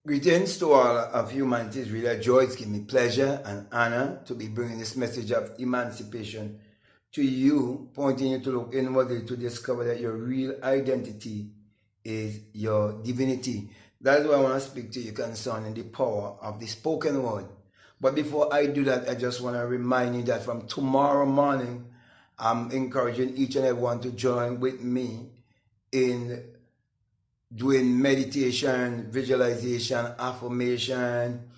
Greetings to all of humanity. It's really a joy. It's given me pleasure and honor to be bringing this message of emancipation to you, pointing you to look inwardly to discover that your real identity is your divinity. That is why I want to speak to you concerning the power of the spoken word. But before I do that, I just want to remind you that from tomorrow morning, I'm encouraging each and everyone to join with me in doing meditation, visualization, affirmation,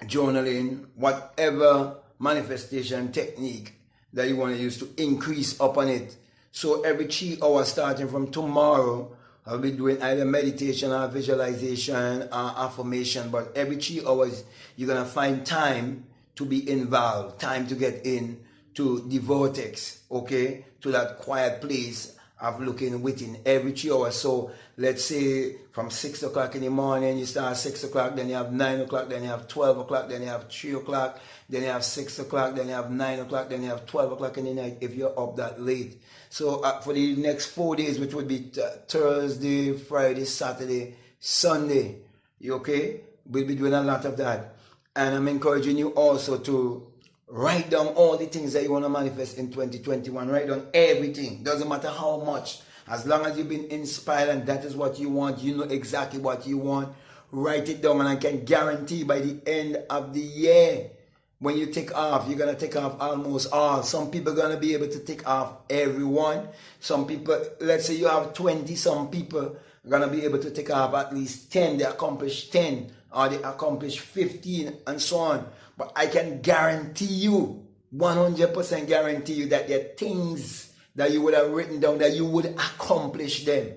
journaling, whatever manifestation technique that you want to use to increase upon it. So every 3 hours starting from tomorrow, I'll be doing either meditation or visualization or affirmation, but every 3 hours you're going to find time to be involved, time to get in to the vortex, okay, to that quiet place of looking within every 3 hours. So let's say from 6 o'clock in the morning, you start at 6 o'clock, then you have 9 o'clock, then you have 12 o'clock, then you have 3 o'clock, then you have 6 o'clock, then you have 9 o'clock, then you have 12 o'clock in the night if you're up that late. So for the next 4 days, which would be Thursday, Friday, Saturday, Sunday, you okay? We'll be doing a lot of that. And I'm encouraging you also to write down all the things that you want to manifest in 2021. Write down everything. Doesn't matter how much. As long as you've been inspired and that is what you want, you know exactly what you want. Write it down, and I can guarantee by the end of the year, when you take off, you're going to take off almost all. Some people are going to be able to take off everyone. Some people, let's say you have 20, some people are going to be able to take off at least 10. They accomplish 10 or they accomplish 15 and so on. But I can guarantee you, 100% guarantee you that there are things that you would have written down that you would accomplish them.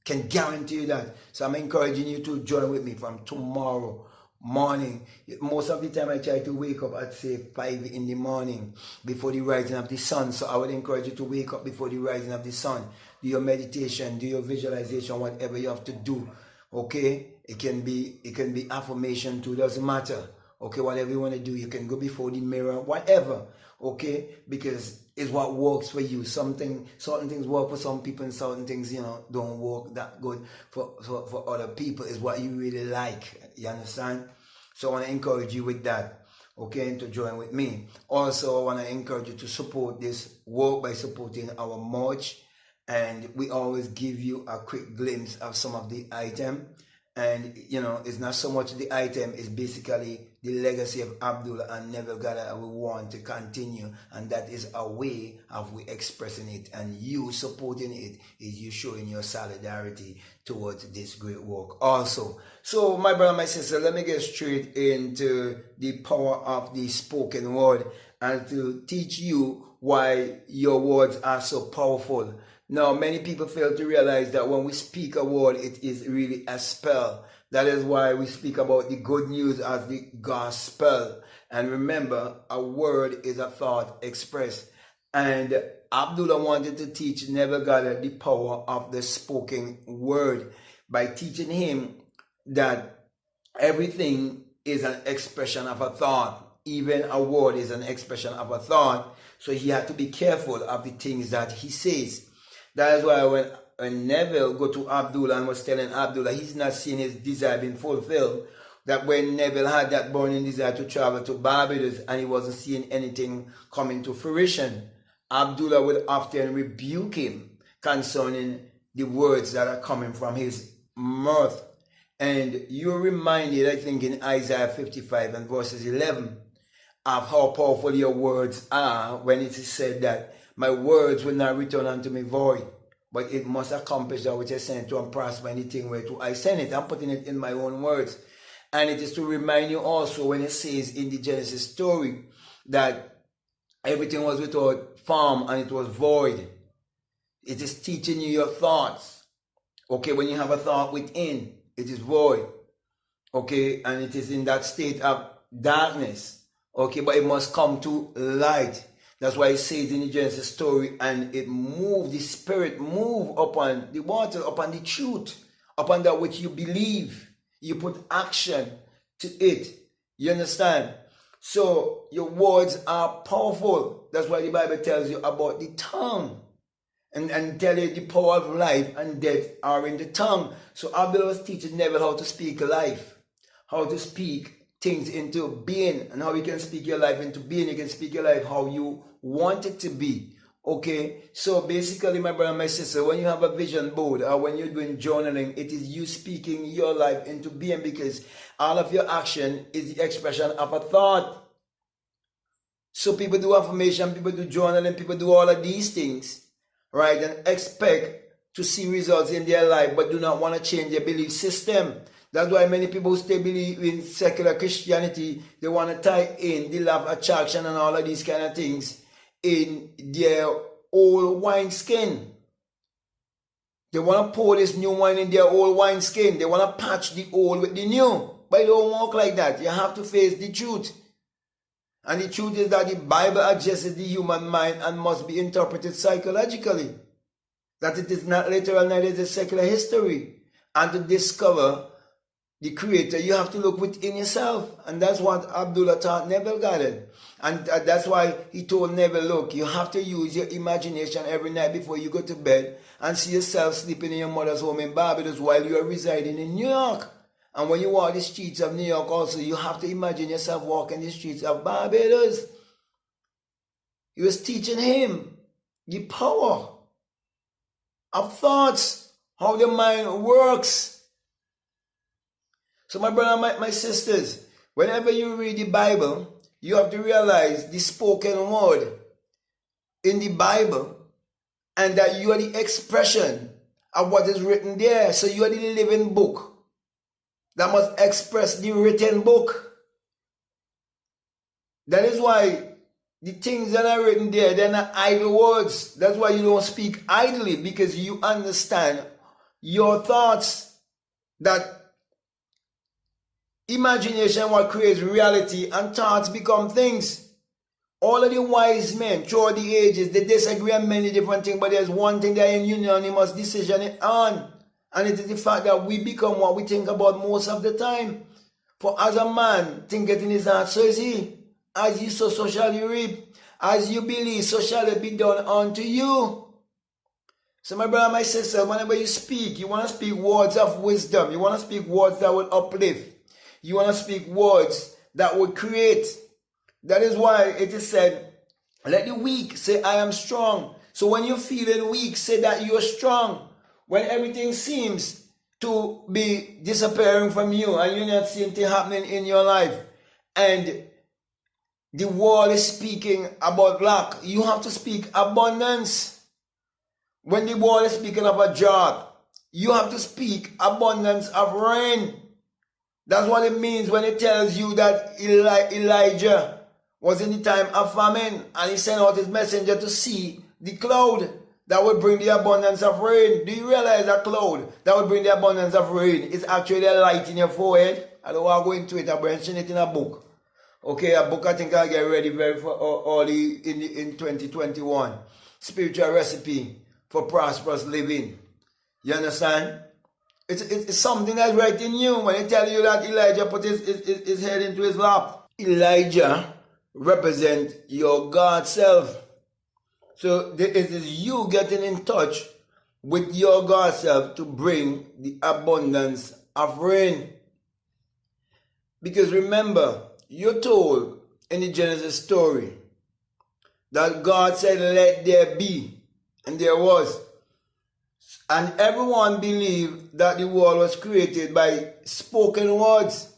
Can guarantee you that. So I'm encouraging you to join with me from tomorrow morning. Most of the time I try to wake up at say 5 in the morning before the rising of the sun. So I would encourage you to wake up before the rising of the sun. Do your meditation, do your visualization, whatever you have to do. Okay? It can be affirmation too, doesn't matter. Okay, whatever you want to do, you can go before the mirror, whatever, okay, because it's what works for you. Certain things work for some people and certain things, don't work that good for other people. Is what you really like, you understand? So I want to encourage you with that, okay, and to join with me. Also, I want to encourage you to support this work by supporting our merch, and we always give you a quick glimpse of some of the item. And, it's not so much the item, it's basically the legacy of Abdullah and Neville Goddard we want to continue. And that is a way of we expressing it. And you supporting it is you showing your solidarity towards this great work also. So, my brother, my sister, let me get straight into the power of the spoken word and to teach you why your words are so powerful. Now, many people fail to realize that when we speak a word, it is really a spell. That is why we speak about the good news as the gospel. And remember, a word is a thought expressed. And Abdullah wanted to teach Neville Goddard the power of the spoken word by teaching him that everything is an expression of a thought. Even a word is an expression of a thought. So he had to be careful of the things that he says. That is why when Neville go to Abdullah and was telling Abdullah he's not seeing his desire being fulfilled, that when Neville had that burning desire to travel to Barbados and he wasn't seeing anything coming to fruition, Abdullah would often rebuke him concerning the words that are coming from his mouth. And you're reminded, I think, in Isaiah 55 and verses 11 of how powerful your words are when it is said that my words will not return unto me void, but it must accomplish that which I sent to and prosper anything whereto I send it. I'm putting it in my own words. And it is to remind you also when it says in the Genesis story that everything was without form and it was void. It is teaching you your thoughts. Okay, when you have a thought within, it is void. Okay, and it is in that state of darkness. Okay, but it must come to light. That's why it says in the Genesis story, and it moved, the spirit moved upon the water, upon the truth, upon that which you believe. You put action to it. You understand? So your words are powerful. That's why the Bible tells you about the tongue. and tell you the power of life and death are in the tongue. So Abdullah was teaching Neville how to speak life, how to speak things into being, and how you can speak your life into being. You can speak your life how you want it to be. Okay, so basically, my brother and my sister, when you have a vision board or when you're doing journaling, it is you speaking your life into being, because all of your action is the expression of a thought. So people do affirmation, people do journaling, people do all of these things, right, and expect to see results in their life, but do not want to change their belief system. That's why many people who still believe in secular Christianity, they want to tie in the law of attraction and all of these kind of things in their old wineskin. They want to pour this new wine in their old wineskin. They want to patch the old with the new. But it don't work like that. You have to face the truth. And the truth is that the Bible addresses the human mind and must be interpreted psychologically. That it is not literal, neither is it secular history. And to discover the Creator, you have to look within yourself. And that's what Abdullah taught Neville Goddard. And that's why he told Neville, look, you have to use your imagination every night before you go to bed and see yourself sleeping in your mother's home in Barbados while you are residing in New York. And when you walk the streets of New York also, you have to imagine yourself walking the streets of Barbados. He was teaching him the power of thoughts, how the mind works. So my brother, my sisters, whenever you read the Bible, you have to realize the spoken word in the Bible, and that you are the expression of what is written there. So you are the living book that must express the written book. That is why the things that are written there, they're not idle words. That's why you don't speak idly, because you understand your thoughts, that imagination what creates reality, and thoughts become things. All of the wise men throughout the ages, they disagree on many different things, but there's one thing they're in unanimous decision on, and it is the fact that we become what we think about most of the time. For as a man thinketh in his heart, so is he. As you sow, so shall you reap. As you believe, so shall it be done unto you. So my brother, my sister, whenever you speak, you want to speak words of wisdom. You want to speak words that will uplift. You want to speak words that will create. That is why it is said, let the weak say, I am strong. So when you're feeling weak, say that you're strong. When everything seems to be disappearing from you and you're not seeing things happening in your life, and the world is speaking about lack, you have to speak abundance. When the world is speaking of a drought, you have to speak abundance of rain. That's what it means when it tells you that Elijah was in the time of famine, and he sent out his messenger to see the cloud that would bring the abundance of rain. Do you realize that cloud that would bring the abundance of rain is actually a light in your forehead? I don't want to go into it. I'm mentioning it in a book. Okay, a book I think I'll get ready very early in 2021. Spiritual Recipe for Prosperous Living. You understand? It's something that's right in you when they tell you that Elijah put his head into his lap. Elijah represents your God self. So it is you getting in touch with your God self to bring the abundance of rain. Because remember, you're told in the Genesis story that God said, let there be, and there was. And everyone believed that the world was created by spoken words.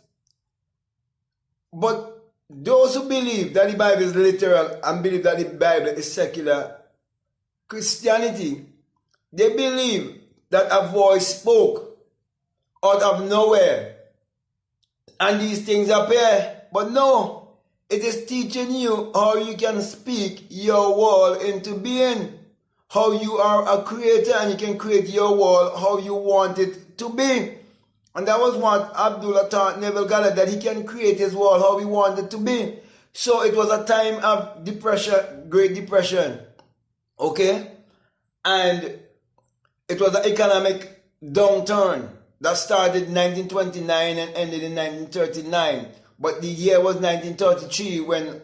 But those who believe that the Bible is literal and believe that the Bible is secular Christianity, they believe that a voice spoke out of nowhere and these things appear. But no, it is teaching you how you can speak your world into being. How you are a creator and you can create your world how you want it to be. And that was what Abdullah taught Neville Goddard, that he can create his world how he wanted it to be. So it was a time of depression, Great Depression. Okay? And it was an economic downturn that started in 1929 and ended in 1939. But the year was 1933 when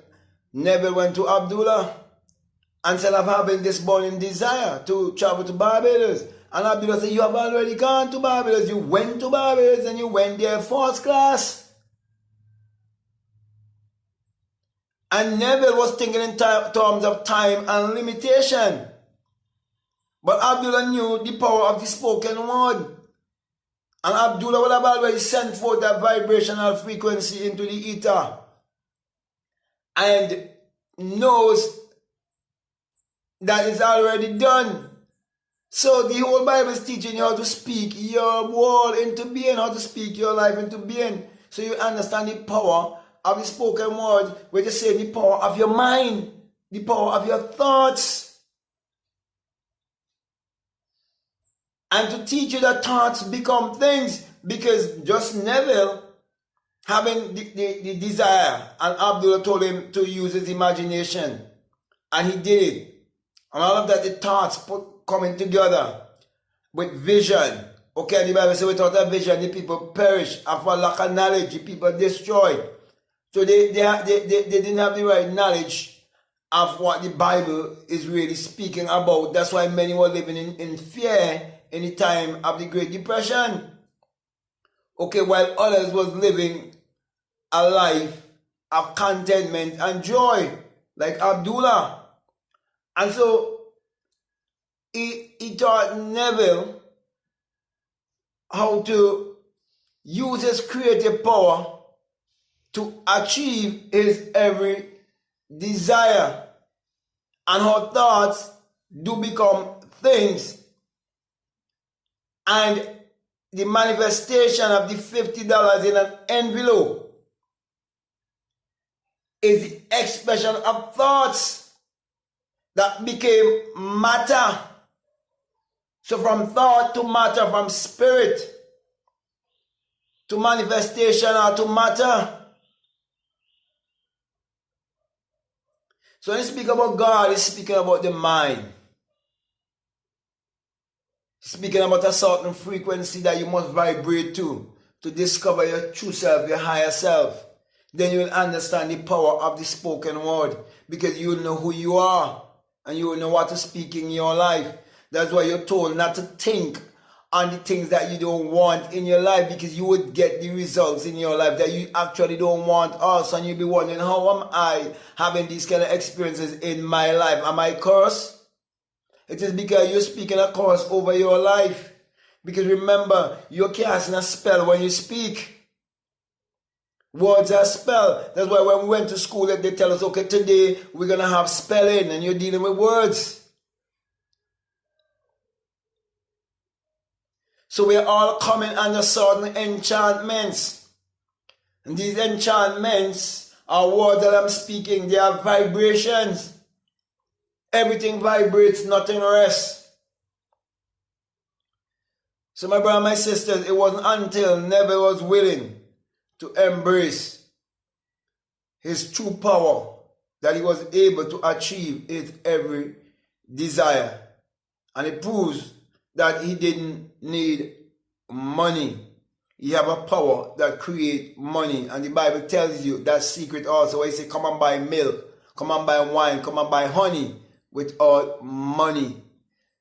Neville went to Abdullah. instead of having this burning desire to travel to Barbados. And Abdullah said, you have already gone to Barbados. You went to Barbados and you went there first class. And Neville was thinking in terms of time and limitation. But Abdullah knew the power of the spoken word. And Abdullah would have already sent forth that vibrational frequency into the ether. And knows that it's already done. So the whole Bible is teaching you how to speak your world into being, how to speak your life into being. So you understand the power of the spoken word, which is saying the power of your mind, the power of your thoughts. And to teach you that thoughts become things, because just Neville having the desire, and Abdullah told him to use his imagination, and he did it. And all of that, the thoughts coming together with vision. Okay, the Bible says without a vision, the people perish, and for lack of knowledge, the people destroyed. So they didn't have the right knowledge of what the Bible is really speaking about. That's why many were living in fear in the time of the Great Depression. Okay, while others was living a life of contentment and joy, like Abdullah. And so he taught Neville how to use his creative power to achieve his every desire, and how thoughts do become things. And the manifestation of the $50 in an envelope is the expression of thoughts that became matter. So from thought to matter, from spirit to manifestation or to matter. So when you speak about God, he's speaking about the mind. Speaking about a certain frequency that you must vibrate to discover your true self, your higher self. Then you will understand the power of the spoken word, because you will know who you are and you will know what to speak in your life. That's why you're told not to think on the things that you don't want in your life, because you would get the results in your life that you actually don't want also. And you'll be wondering, how am I having these kind of experiences in my life? Am I cursed? It is because you're speaking a curse over your life. Because remember, you're casting a spell when you speak. Words are spell. That's why when we went to school, they tell us, okay, today we're going to have spelling, and you're dealing with words. So we're all coming under certain enchantments. And these enchantments are words that I'm speaking. They are vibrations. Everything vibrates, nothing rests. So my brother and my sisters, it wasn't until Neville was willing to embrace his true power that he was able to achieve his every desire. And it proves that he didn't need money. He have a power that creates money. And the Bible tells you that secret also, where he says, come and buy milk, come and buy wine, come and buy honey without money.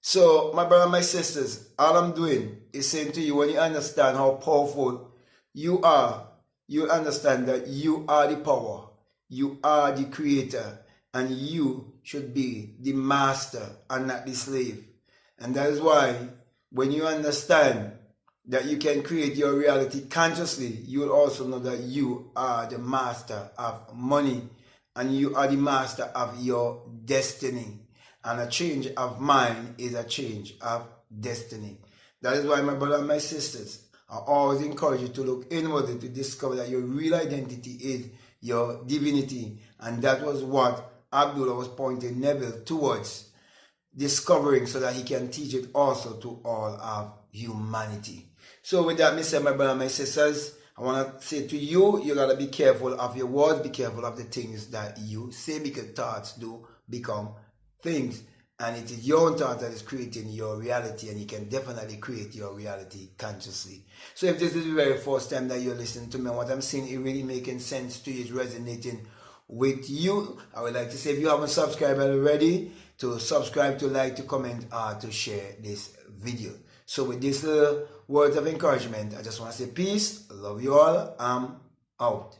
So my brother and my sisters, all I'm doing is saying to you, when you understand how powerful you are, you understand that you are the power, you are the creator, and you should be the master and not the slave. And that is why when you understand that you can create your reality consciously, you will also know that you are the master of money, and you are the master of your destiny. And a change of mind is a change of destiny. That is why, my brother and my sisters, I always encourage you to look inwardly to discover that your real identity is your divinity. And that was what Abdullah was pointing Neville towards discovering, so that he can teach it also to all of humanity. So with that, my brother and my sisters, I want to say to you, you got to be careful of your words, be careful of the things that you say, because thoughts do become things, and it is your own thought that is creating your reality, and you can definitely create your reality consciously. So if this is the very first time that you're listening to me, what I'm saying is really making sense to you, is resonating with you, I would like to say, if you haven't subscribed already, to subscribe, to like, to comment, or to share this video. So with this little words of encouragement, I just want to say peace, love you all, I'm out.